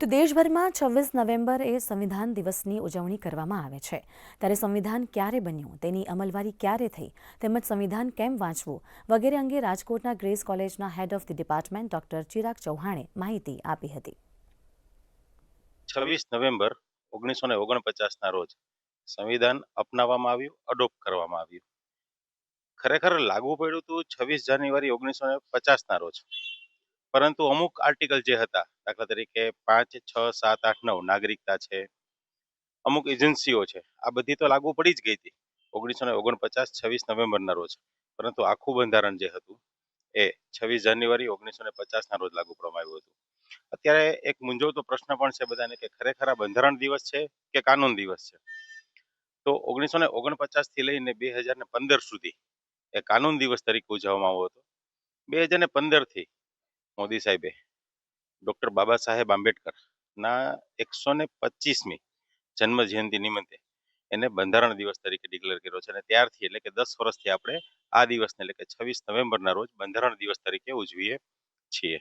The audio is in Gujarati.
તો દેશભરમાં 26 નવેમ્બરે સંવિધાન દિવસની ઉજવણી કરવામાં આવે છે. ત્યારે સંવિધાન ક્યારે બન્યું, તેની અમલવારી ક્યારે થઈ, તેમજ સંવિધાન કેમ વાંચવું વગેરે અંગે રાજકોટના ગ્રેસ કોલેજના head of the department doctor Chirag ચૌહાણે માહિતી આપી હતી. 26 નવેમ્બર 1949ના રોજ સંવિધાન અપનાવવામાં આવ્યું, અડોપ્ટ કરવામાં આવ્યું. ખરેખર લાગુ પડ્યું હતું 26 જાન્યુઆરી 1950ના રોજ, પરંતુ અમુક આર્ટિકલ જે હતા, દાખલા તરીકે 5, 6, 7, 8, 9 નાગરિકતા છે, અમુક એજન્સીઓ છે, આ બધી તો લાગુ પડી જ ગઈ હતી 1949 26 નવેમ્બરના રોજ. પરંતુ આખું બંધારણ જે હતું એ 26 જાન્યુઆરી 1950ના રોજ લાગુ કરવામાં આવ્યું હતું. અત્યારે એક મૂંઝવતો પ્રશ્ન પણ છે બધાને કે ખરેખર આ બંધારણ દિવસ છે કે કાનૂન દિવસ છે. તો 1949 થી લઈને 2015 સુધી એ કાનૂન દિવસ તરીકે ઉજવવામાં આવ્યો હતો. 2015 થી મોદી સાહેબે ડોક્ટર બાબા સાહેબ આંબેડકર ના 125મી જન્મ જયંતિ નિમિત્તે એને બંધારણ દિવસ તરીકે ડિક્લેર કર્યો છે. અને ત્યારથી એટલે કે 10 વર્ષથી આપણે આ દિવસને એટલે કે 26 નવેમ્બરના રોજ બંધારણ દિવસ તરીકે ઉજવીએ છીએ.